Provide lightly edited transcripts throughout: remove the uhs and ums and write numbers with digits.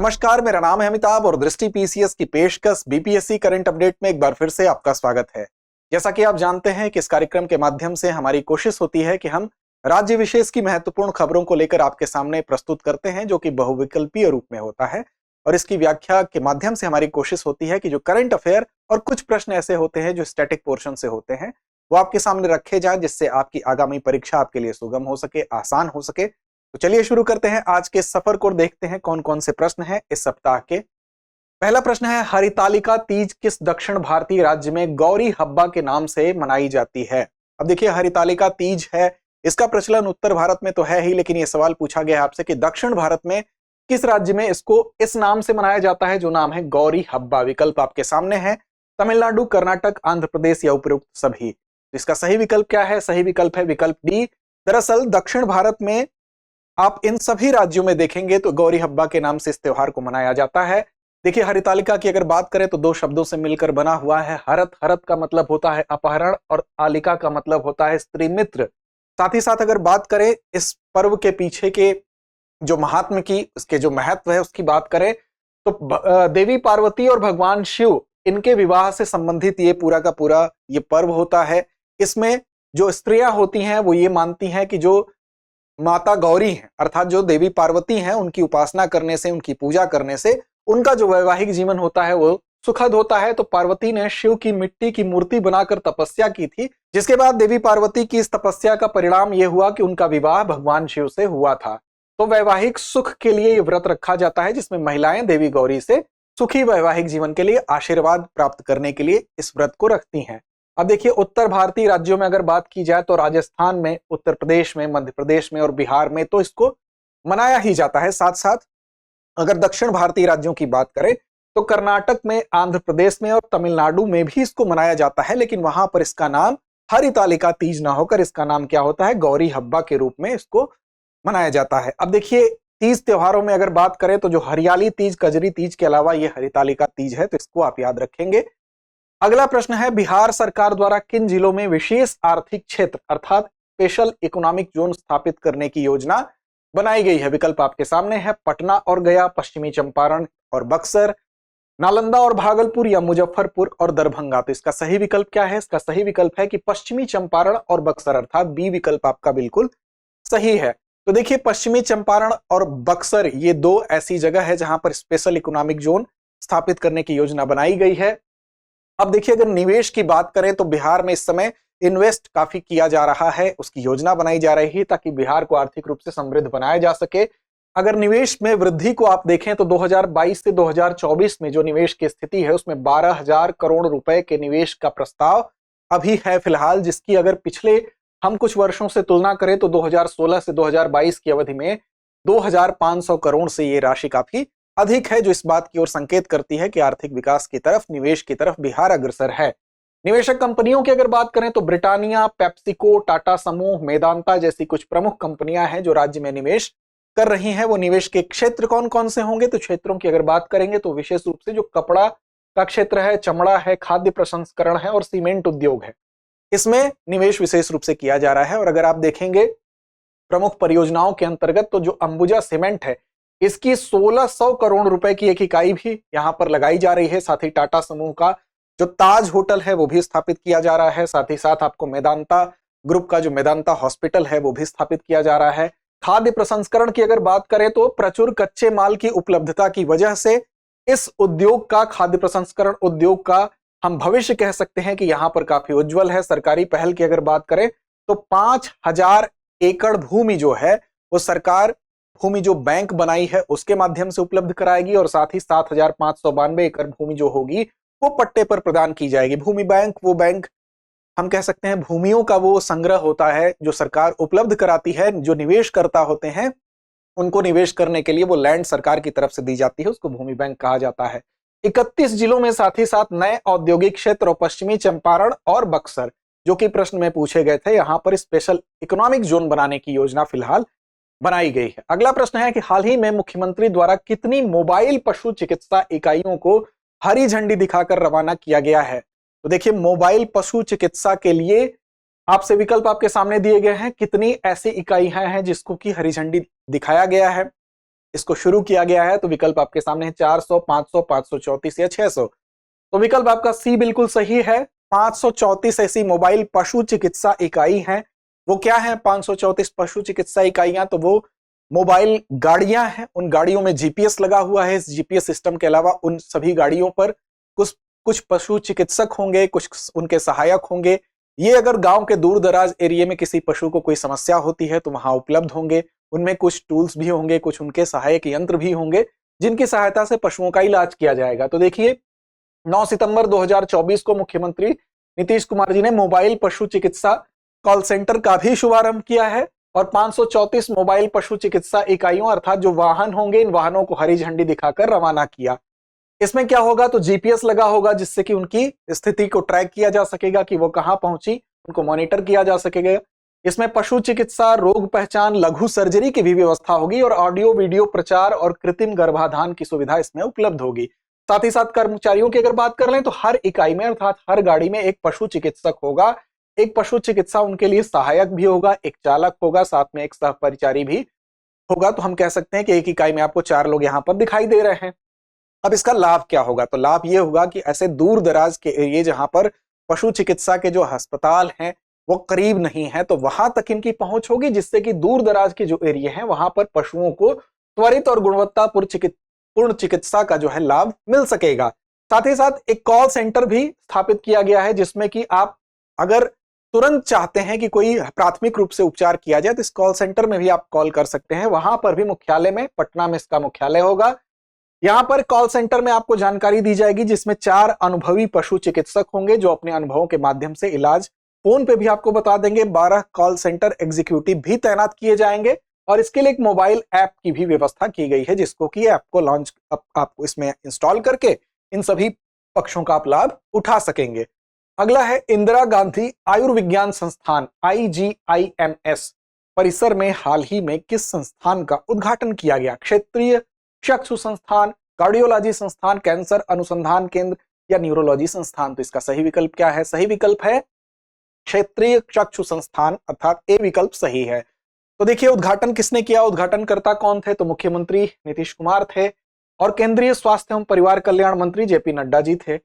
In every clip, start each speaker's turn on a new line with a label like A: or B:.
A: नमस्कार, मेरा नाम है अमिताभ और दृष्टि पीसीएस की पेशकश बीपीएससी करंट अपडेट में एक बार फिर से आपका स्वागत है। जैसा कि आप जानते हैं कि इस कार्यक्रम के माध्यम से हमारी कोशिश होती है कि हम राज्य विशेष की महत्वपूर्ण खबरों को लेकर आपके सामने प्रस्तुत करते हैं, जो कि बहुविकल्पीय रूप में होता है। और इसकी व्याख्या के माध्यम से हमारी कोशिश होती है कि जो करंट अफेयर और कुछ प्रश्न ऐसे होते हैं जो स्टैटिक पोर्शन से होते हैं, वो आपके सामने रखे जाएं, जिससे आपकी आगामी परीक्षा आपके लिए सुगम हो सके, आसान हो सके। तो चलिए शुरू करते हैं आज के सफर को, देखते हैं कौन कौन से प्रश्न हैं इस सप्ताह के। पहला प्रश्न है, हरितालिका तीज किस दक्षिण भारतीय राज्य में गौरी हब्बा के नाम से मनाई जाती है? अब देखिए, हरितालिका तीज है, इसका प्रचलन उत्तर भारत में तो है ही, लेकिन यह सवाल पूछा गया आपसे कि दक्षिण भारत में किस राज्य में इसको इस नाम से मनाया जाता है, जो नाम है गौरी हब्बा। विकल्प आपके सामने है, तमिलनाडु, कर्नाटक, आंध्र प्रदेश या उपरोक्त सभी। इसका सही विकल्प क्या है? सही विकल्प है विकल्प डी। दरअसल दक्षिण भारत में आप इन सभी राज्यों में देखेंगे तो गौरी हब्बा के नाम से इस त्योहार को मनाया जाता है। देखिए, हरितालिका की अगर बात करें तो दो शब्दों से मिलकर बना हुआ है। हरत, हरत का मतलब होता है अपहरण और आलिका का मतलब होता है स्त्री मित्र। साथ ही साथ अगर बात करें इस पर्व के पीछे के जो महात्म की, उसके जो महत्व है उसकी बात करें तो देवी पार्वती और भगवान शिव, इनके विवाह से संबंधित ये पूरा का पूरा ये पर्व होता है। इसमें जो स्त्रियां होती हैं वो ये मानती हैं कि जो माता गौरी हैं, अर्थात जो देवी पार्वती हैं, उनकी उपासना करने से, उनकी पूजा करने से उनका जो वैवाहिक जीवन होता है वो सुखद होता है। तो पार्वती ने शिव की मिट्टी की मूर्ति बनाकर तपस्या की थी, जिसके बाद देवी पार्वती की इस तपस्या का परिणाम यह हुआ कि उनका विवाह भगवान शिव से हुआ था। तो वैवाहिक सुख के लिए यह व्रत रखा जाता है, जिसमें महिलाएं देवी गौरी से सुखी वैवाहिक जीवन के लिए आशीर्वाद प्राप्त करने के लिए इस व्रत को रखती हैं। अब देखिए, उत्तर भारतीय राज्यों में अगर बात की जाए तो राजस्थान में, उत्तर प्रदेश में, मध्य प्रदेश में और बिहार में तो इसको मनाया ही जाता है। साथ साथ अगर दक्षिण भारतीय राज्यों की बात करें तो कर्नाटक में, आंध्र प्रदेश में और तमिलनाडु में भी इसको मनाया जाता है, लेकिन वहां पर इसका नाम हरितालिका तीज ना होकर इसका नाम क्या होता है? गौरी हब्बा के रूप में इसको मनाया जाता है। अब देखिए, तीज त्योहारों में अगर बात करें तो जो हरियाली तीज, कजरी तीज के अलावा ये हरितालिका तीज है, तो इसको आप याद रखेंगे। अगला प्रश्न है, बिहार सरकार द्वारा किन जिलों में विशेष आर्थिक क्षेत्र अर्थात स्पेशल इकोनॉमिक जोन स्थापित करने की योजना बनाई गई है? विकल्प आपके सामने है, पटना और गया, पश्चिमी चंपारण और बक्सर, नालंदा और भागलपुर या मुजफ्फरपुर और दरभंगा। तो इसका सही विकल्प क्या है? इसका सही विकल्प है कि पश्चिमी चंपारण और बक्सर, अर्थात बी विकल्प आपका बिल्कुल सही है। तो देखिए, पश्चिमी चंपारण और बक्सर ये दो ऐसी जगह है जहां पर स्पेशल इकोनॉमिक जोन स्थापित करने की योजना बनाई गई है। अब देखिए, अगर निवेश की बात करें तो बिहार में इस समय इन्वेस्ट काफी किया जा रहा है, उसकी योजना बनाई जा रही है ताकि बिहार को आर्थिक रूप से समृद्ध बनाया जा सके। अगर निवेश में वृद्धि को आप देखें तो 2022 से 2024 में जो निवेश की स्थिति है उसमें 12,000 करोड़ रुपए के निवेश का प्रस्ताव अभी है फिलहाल, जिसकी अगर पिछले हम कुछ वर्षों से तुलना करें तो 2016 से 2022 की अवधि में 2,500 करोड़ से ये राशि काफी अधिक है, जो इस बात की ओर संकेत करती है कि आर्थिक विकास की तरफ, निवेश की तरफ बिहार अग्रसर है। निवेशक कंपनियों की अगर बात करें तो ब्रिटानिया, पेप्सिको, टाटा समूह, मेदांता जैसी कुछ प्रमुख कंपनियां हैं जो राज्य में निवेश कर रही हैं। वो निवेश के क्षेत्र कौन कौन से होंगे? तो क्षेत्रों की अगर बात करेंगे तो विशेष रूप से जो कपड़ा का क्षेत्र है, चमड़ा है, खाद्य प्रसंस्करण है और सीमेंट उद्योग है, इसमें निवेश विशेष रूप से किया जा रहा है। और अगर आप देखेंगे प्रमुख परियोजनाओं के अंतर्गत तो जो अंबुजा सीमेंट है, इसकी 1600 करोड़ रुपए की एक इकाई भी यहां पर लगाई जा रही है। साथ ही टाटा समूह का जो ताज होटल है वो भी स्थापित किया जा रहा है। साथ ही साथ आपको मेदांता ग्रुप का जो मेदांता हॉस्पिटल है वो भी स्थापित किया जा रहा है। खाद्य प्रसंस्करण की अगर बात करें तो प्रचुर कच्चे माल की उपलब्धता की वजह से इस उद्योग का, खाद्य प्रसंस्करण उद्योग का, हम भविष्य कह सकते हैं कि यहां पर काफी उज्जवल है। सरकारी पहल की अगर बात करें तो 5,000 एकड़ भूमि जो है वो सरकार भूमि जो बैंक बनाई है उसके माध्यम से उपलब्ध कराएगी, और साथ ही 7,592 एकड़ भूमि जो होगी वो पट्टे पर प्रदान की जाएगी। भूमि बैंक, वो बैंक हम कह सकते हैं भूमियों का वो संग्रह होता है जो सरकार उपलब्ध कराती है। जो निवेशकर्ता होते हैं उनको निवेश करने के लिए वो लैंड सरकार की तरफ से दी जाती है, उसको भूमि बैंक कहा जाता है। 31 जिलों में साथ ही साथ नए औद्योगिक क्षेत्र और पश्चिमी चंपारण और बक्सर, जो कि प्रश्न में पूछे गए थे, यहां पर स्पेशल इकोनॉमिक जोन बनाने की योजना फिलहाल बनाई गई है। अगला प्रश्न है कि हाल ही में मुख्यमंत्री द्वारा कितनी मोबाइल पशु चिकित्सा इकाइयों को हरी झंडी दिखाकर रवाना किया गया है? तो देखिए, मोबाइल पशु चिकित्सा के लिए आपसे विकल्प आपके सामने दिए गए हैं। कितनी ऐसी इकाइयां हैं जिसको कि हरी झंडी दिखाया गया है? इसको शुरू किया गया है? तो विकल्प आपके सामने है 400, 500, 534 या 600। तो विकल्प आपका सी बिल्कुल सही है। 534 ऐसी मोबाइल पशु चिकित्सा इकाई हैं। वो क्या है 534 पशु चिकित्सा इकाइयां? तो वो मोबाइल गाड़ियां हैं। उन गाड़ियों में जीपीएस लगा हुआ है। इस जीपीएस सिस्टम के अलावा उन सभी गाड़ियों पर कुछ कुछ पशु चिकित्सक होंगे, कुछ उनके सहायक होंगे। ये अगर गांव के दूर दराज एरिया में किसी पशु को कोई समस्या होती है तो वहां उपलब्ध होंगे। उनमें कुछ टूल्स भी होंगे, कुछ उनके सहायक यंत्र भी होंगे जिनकी सहायता से पशुओं का इलाज किया जाएगा। तो देखिए 9 सितंबर 2024 को मुख्यमंत्री नीतीश कुमार जी ने मोबाइल पशु चिकित्सा कॉल सेंटर का भी शुभारंभ किया है और 534 मोबाइल पशु चिकित्सा इकाइयों अर्थात जो वाहन होंगे, इन वाहनों को हरी झंडी दिखाकर रवाना किया। इसमें क्या होगा? तो जीपीएस लगा होगा जिससे कि उनकी स्थिति को ट्रैक किया जा सकेगा कि वो कहां पहुंची, उनको मॉनिटर किया जा सकेगा। इसमें पशु चिकित्सा, रोग पहचान, लघु सर्जरी की भी व्यवस्था होगी और ऑडियो वीडियो प्रचार और कृत्रिम गर्भाधान की सुविधा इसमें उपलब्ध होगी। साथ ही साथ कर्मचारियों की अगर बात कर लें तो हर इकाई में अर्थात हर गाड़ी में एक पशु चिकित्सक होगा, एक पशु चिकित्सा उनके लिए सहायक भी होगा, एक चालक होगा, साथ में एक सहपरिचारी भी होगा। तो हम कह सकते हैं कि एक इकाई में आपको 4 लोग यहां पर दिखाई दे रहे हैं। अब इसका लाभ क्या होगा? तो लाभ ये होगा कि ऐसे दूर दराज के एरिया जहां पर पशु चिकित्सा के जो अस्पताल हैं वो करीब नहीं है, तो वहां तक इनकी पहुंच होगी, जिससे कि दूर दराज के जो एरिया हैं वहां पर पशुओं को त्वरित और गुणवत्तापूर्ण चिकित्सा का जो है लाभ मिल सकेगा। साथ ही साथ एक कॉल सेंटर भी स्थापित किया गया है जिसमें कि आप अगर तुरंत चाहते हैं कि कोई प्राथमिक रूप से उपचार किया जाए तो इस कॉल सेंटर में भी आप कॉल कर सकते हैं। वहां पर भी मुख्यालय में, पटना में इसका मुख्यालय होगा। यहां पर कॉल सेंटर में आपको जानकारी दी जाएगी जिसमें 4 अनुभवी पशु चिकित्सक होंगे जो अपने अनुभवों के माध्यम से इलाज फोन पे भी आपको बता देंगे। 12 कॉल सेंटर एग्जीक्यूटिव भी तैनात किए जाएंगे और इसके लिए एक मोबाइल ऐप की भी व्यवस्था की गई है जिसको कि ऐप को लॉन्च आपको इसमें इंस्टॉल करके इन सभी पक्षों का आप लाभ उठा सकेंगे। अगला है इंदिरा गांधी आयुर्विज्ञान संस्थान IGIMS परिसर में हाल ही में किस संस्थान का उद्घाटन किया गया? क्षेत्रीय चक्षु संस्थान, कार्डियोलॉजी संस्थान, कैंसर अनुसंधान केंद्र या न्यूरोलॉजी संस्थान? तो इसका सही विकल्प क्या है? सही विकल्प है क्षेत्रीय चक्षु संस्थान अर्थात ए विकल्प सही है। तो देखिए उद्घाटन किसने किया, उद्घाटनकर्ता कौन थे? तो मुख्यमंत्री नीतीश कुमार थे और केंद्रीय स्वास्थ्य एवं परिवार कल्याण मंत्री जेपी नड्डा जी थे।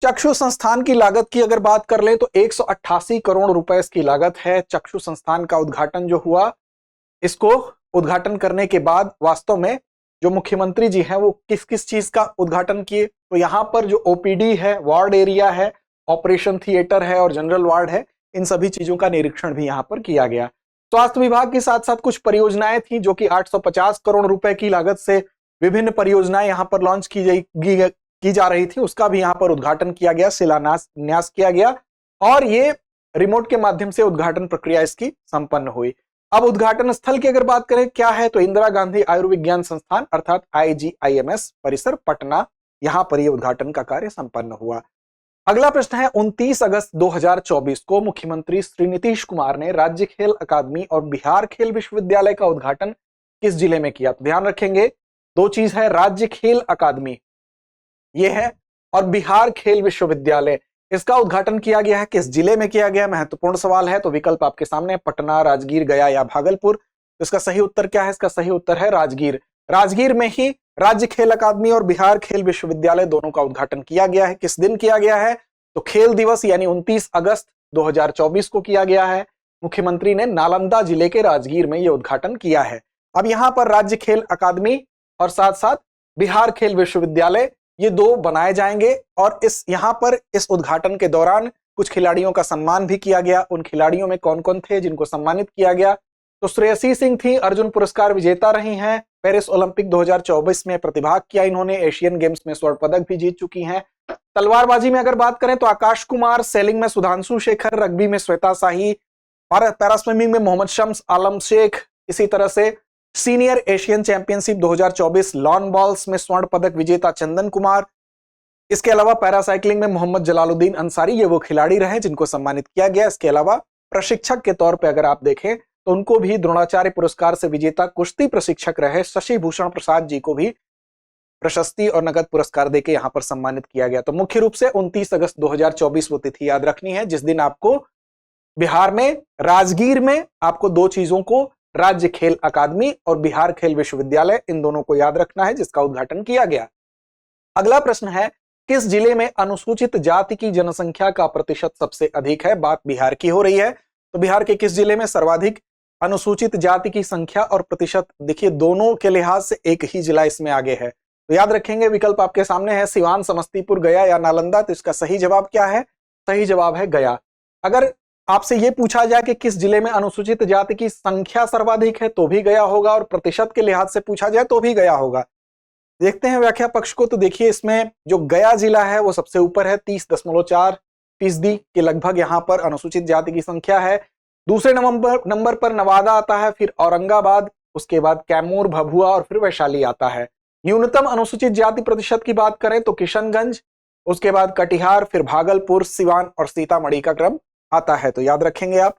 A: चक्षु संस्थान की लागत की अगर बात कर लें तो 188 करोड़ रुपए इसकी लागत है। चक्षु संस्थान का उद्घाटन जो हुआ, इसको उद्घाटन करने के बाद वास्तव में जो मुख्यमंत्री जी हैं वो किस किस चीज का उद्घाटन किए? तो यहां पर जो ओपीडी है, वार्ड एरिया है, ऑपरेशन थिएटर है और जनरल वार्ड है, इन सभी चीजों का निरीक्षण भी यहां पर किया गया। स्वास्थ्य विभाग के साथ साथ कुछ परियोजनाएं थी जो कि 850 करोड़ रुपए की लागत से विभिन्न परियोजनाएं यहां पर लॉन्च की जा रही थी, उसका भी यहां पर उद्घाटन किया गया, शिलान्यास किया गया और ये रिमोट के माध्यम से उद्घाटन प्रक्रिया इसकी संपन्न हुई। अब उद्घाटन स्थल की अगर बात करें क्या है, तो इंदिरा गांधी आयुर्विज्ञान संस्थान अर्थात IGIMS परिसर पटना, यहां पर यह उद्घाटन का कार्य संपन्न हुआ। अगला प्रश्न है 29 अगस्त 2024 को मुख्यमंत्री श्री नीतीश कुमार ने राज्य खेल अकादमी और बिहार खेल विश्वविद्यालय का उद्घाटन किस जिले में किया? तो ध्यान रखेंगे 2 चीज है, राज्य खेल अकादमी ये है और बिहार खेल विश्वविद्यालय, इसका उद्घाटन किया गया है किस जिले में किया गया? महत्वपूर्ण सवाल है। तो विकल्प आपके सामने पटना, राजगीर, गया या भागलपुर। तो इसका सही उत्तर क्या है? इसका सही उत्तर है राजगीर। राजगीर में ही राज्य खेल अकादमी और बिहार खेल विश्वविद्यालय दोनों का उद्घाटन किया गया है। किस दिन किया गया है? तो खेल दिवस यानी 29 अगस्त 2024 को किया गया है। मुख्यमंत्री ने नालंदा जिले के राजगीर में यह उद्घाटन किया है। अब यहां पर राज्य खेल अकादमी और साथ साथ बिहार खेल विश्वविद्यालय ये 2 बनाए जाएंगे और यहां पर इस उद्घाटन के दौरान कुछ खिलाड़ियों का सम्मान भी किया गया। उन खिलाड़ियों में कौन कौन थे जिनको सम्मानित किया गया? तो श्रेयसी सिंह थी, अर्जुन पुरस्कार विजेता रही हैं, पेरिस ओलंपिक 2024 में प्रतिभाग किया इन्होंने, एशियन गेम्स में स्वर्ण पदक भी जीत चुकी हैं। तलवारबाजी में अगर बात करें तो आकाश कुमार, सेलिंग में सुधांशु शेखर, रग्बी में श्वेता शाही, पैरा स्विमिंग में मोहम्मद शम्स आलम शेख, इसी तरह से senior Asian championship 2024 lawn balls में स्वर्ण पदक विजेता चंदन कुमार। इसके अलावा पैरासाइक्लिंग में मोहम्मद जलालुद्दीन अंसारी, ये वो खिलाड़ी रहे जिनको सम्मानित किया गया। इसके अलावा प्रशिक्षक के तौर पे अगर आप देखें तो उनको भी द्रोणाचार्य पुरस्कार से विजेता कुश्ती प्रशिक्षक रहे शशि भूषण प्रसाद जी को भी प्रशस्ति और नगद पुरस्कार देके यहां पर सम्मानित किया गया। तो मुख्य रूप से 29 अगस्त 2024 वो तिथि याद रखनी है जिस दिन आपको बिहार में राजगीर में आपको 2 चीजों को राज्य खेल अकादमी और बिहार खेल विश्वविद्यालय, इन दोनों को याद रखना है, जिसका उद्घाटन किया गया। अगला प्रश्न है, किस जिले में अनुसूचित जाति की जनसंख्या का प्रतिशत सबसे अधिक है? बात बिहार की हो रही है, तो बिहार के किस जिले में सर्वाधिक अनुसूचित जाति की संख्या और प्रतिशत? देखिए, दोनों के लिहाज से एक ही जिला इसमें आगे है, तो याद रखेंगे विकल्प आपके सामने है, सिवान, समस्तीपुर, गया या नालंदा। तो इसका सही जवाब क्या है? सही जवाब है गया। अगर आपसे यह पूछा जाए कि किस जिले में अनुसूचित जाति की संख्या सर्वाधिक है, तो भी गया होगा, और प्रतिशत के लिहाज से पूछा जाए तो भी गया होगा। देखते हैं व्याख्या पक्ष को, तो देखिए इसमें जो गया जिला है वो सबसे ऊपर है, 30.4% के लगभग यहाँ पर अनुसूचित जाति की संख्या है। दूसरे नंबर पर नवादा आता है, फिर औरंगाबाद, उसके बाद कैमूर, भभुआ और फिर वैशाली आता है। न्यूनतम अनुसूचित जाति प्रतिशत की बात करें तो किशनगंज, उसके बाद कटिहार, फिर भागलपुर, सिवान और सीतामढ़ी का क्रम आता है, तो याद रखेंगे आप।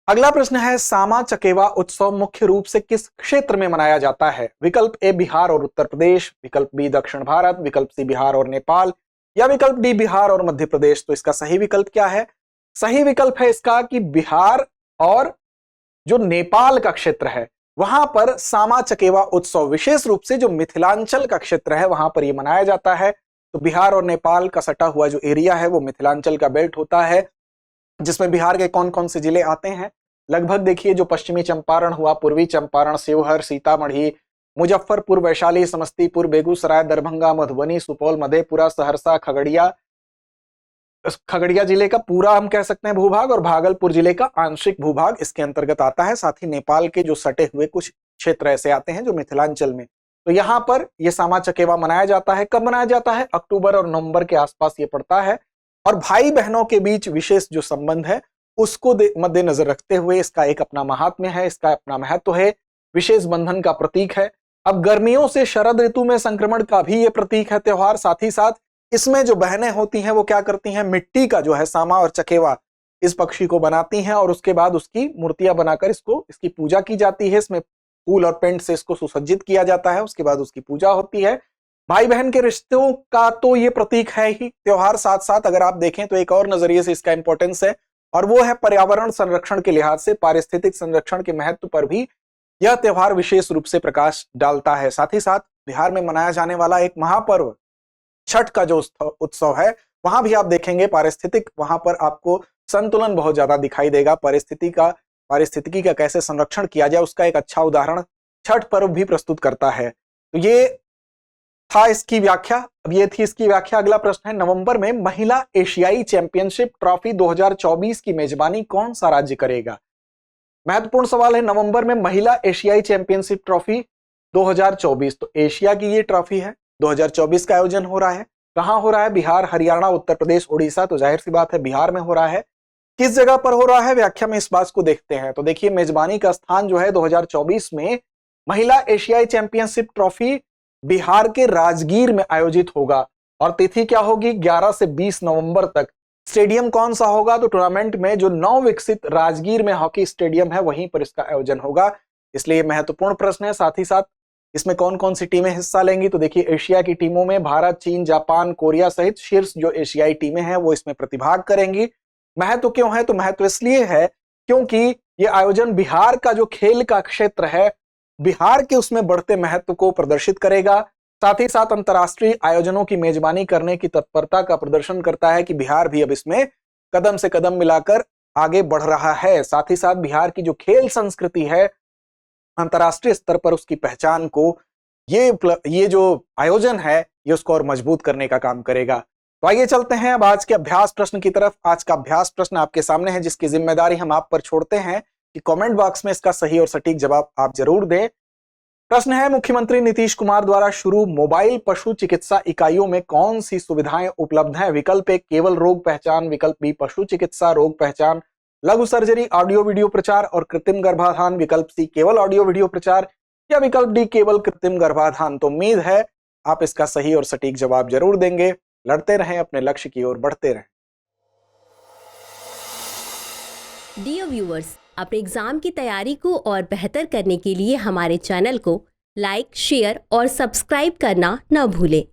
A: अगला प्रश्न है, सामा चकेवा उत्सव मुख्य रूप से किस क्षेत्र में मनाया जाता है? विकल्प ए बिहार और उत्तर प्रदेश, विकल्प बी दक्षिण भारत, विकल्प सी बिहार और नेपाल, या विकल्प डी बिहार और मध्य प्रदेश। तो इसका सही विकल्प क्या है? सही विकल्प है इसका कि बिहार और जो नेपाल का क्षेत्र है वहां पर सामा चकेवा उत्सव, विशेष रूप से जो मिथिलांचल का क्षेत्र है वहां पर यह मनाया जाता है। तो बिहार और नेपाल का सटा हुआ जो एरिया है वो मिथिलांचल का बेल्ट होता है, जिसमें बिहार के कौन कौन से जिले आते हैं? लगभग देखिए, जो पश्चिमी चंपारण हुआ, पूर्वी चंपारण, शिवहर, सीतामढ़ी, मुजफ्फरपुर, वैशाली, समस्तीपुर, बेगूसराय, दरभंगा, मधुबनी, सुपौल, मधेपुरा, सहरसा, खगड़िया जिले का पूरा हम कह सकते हैं भूभाग, और भागलपुर जिले का आंशिक भूभाग इसके अंतर्गत आता है। साथ ही नेपाल के जो सटे हुए कुछ क्षेत्र ऐसे आते हैं जो मिथिलांचल में। तो यहाँ पर यह सामा चकेवा मनाया जाता है। कब मनाया जाता है? अक्टूबर और नवंबर के आसपास ये पड़ता है, और भाई बहनों के बीच विशेष जो संबंध है उसको मद्देनजर रखते हुए इसका एक अपना महात्म्य है, इसका अपना महत्व है, विशेष बंधन का प्रतीक है। अब गर्मियों से शरद ऋतु में संक्रमण का भी ये प्रतीक है त्योहार। साथ ही साथ इसमें जो बहनें होती हैं वो क्या करती हैं? मिट्टी का जो है सामा और चकेवा, इस पक्षी को बनाती हैं और उसके बाद उसकी मूर्तियां बनाकर इसकी पूजा की जाती है। इसमें फूल और पेंट से इसको सुसज्जित किया जाता है, उसके बाद उसकी पूजा होती है। भाई बहन के रिश्तों का तो ये प्रतीक है ही त्योहार। साथ साथ अगर आप देखें तो एक और नजरिए से इसका इंपॉर्टेंस है, और वो है पर्यावरण संरक्षण के लिहाज से, पारिस्थितिक संरक्षण के महत्व पर भी यह त्योहार विशेष रूप से प्रकाश डालता है। साथ ही साथ बिहार में मनाया जाने वाला एक महापर्व छठ का जो उत्सव है, वहां भी आप देखेंगे पारिस्थितिक, वहां पर आपको संतुलन बहुत ज्यादा दिखाई देगा। पारिस्थितिकी का कैसे संरक्षण किया जाए उसका एक अच्छा उदाहरण छठ पर्व भी प्रस्तुत करता है। तो ये था इसकी व्याख्या। अब ये थी इसकी व्याख्या। अगला प्रश्न है, नवंबर में महिला एशियाई चैंपियनशिप ट्रॉफी 2024 की मेजबानी कौन सा राज्य करेगा? महत्वपूर्ण सवाल है। नवंबर में महिला एशियाई चैंपियनशिप ट्रॉफी 2024, तो एशिया की ये ट्रॉफी है, 2024 का आयोजन हो रहा है। कहां हो रहा है? बिहार, हरियाणा, उत्तर प्रदेश, उड़ीसा। तो जाहिर सी बात है बिहार में हो रहा है। किस जगह पर हो रहा है? व्याख्या में इस बात को देखते हैं। तो देखिए, मेजबानी का स्थान जो है 2024 में महिला एशियाई चैंपियनशिप ट्रॉफी बिहार के राजगीर में आयोजित होगा, और तिथि क्या होगी? 11 से 20 नवंबर तक। स्टेडियम कौन सा होगा? तो टूर्नामेंट में जो नवविकसित राजगीर में हॉकी स्टेडियम है वहीं पर इसका आयोजन होगा, इसलिए महत्वपूर्ण प्रश्न है। साथ ही साथ इसमें कौन कौन सी टीमें हिस्सा लेंगी? तो देखिए, एशिया की टीमों में भारत, चीन, जापान, कोरिया सहित शीर्ष जो एशियाई टीमें हैं वो इसमें प्रतिभाग करेंगी। महत्व क्यों है? तो महत्व इसलिए है क्योंकि ये आयोजन बिहार का जो खेल का क्षेत्र है, बिहार के उसमें बढ़ते महत्व को प्रदर्शित करेगा। साथ ही साथ अंतर्राष्ट्रीय आयोजनों की मेजबानी करने की तत्परता का प्रदर्शन करता है कि बिहार भी अब इसमें कदम से कदम मिलाकर आगे बढ़ रहा है। साथ ही साथ बिहार की जो खेल संस्कृति है अंतर्राष्ट्रीय स्तर पर उसकी पहचान को ये जो आयोजन है ये उसको और मजबूत करने का काम करेगा। तो आइए चलते हैं अब आज के अभ्यास प्रश्न की तरफ। आज का अभ्यास प्रश्न आपके सामने है, जिसकी जिम्मेदारी हम आप पर छोड़ते हैं कि कमेंट बॉक्स में इसका सही और सटीक जवाब आप जरूर दें। प्रश्न है, मुख्यमंत्री नीतीश कुमार द्वारा शुरू मोबाइल पशु चिकित्सा इकाइयों में कौन सी सुविधाएं उपलब्ध हैं? विकल्प ए केवल रोग पहचान, विकल्प बी पशु चिकित्सा रोग पहचान, लघु सर्जरी, ऑडियो वीडियो प्रचार और कृत्रिम गर्भाधान, विकल्प सी केवल ऑडियो वीडियो प्रचार, या विकल्प डी केवल कृत्रिम गर्भाधान। तो उम्मीद है आप इसका सही और सटीक जवाब जरूर देंगे। लड़ते रहें, अपने लक्ष्य की ओर बढ़ते रहें।
B: डियर व्यूअर्स, अपने एग्जाम की तैयारी को और बेहतर करने के लिए हमारे चैनल को लाइक, शेयर और सब्सक्राइब करना न भूलें।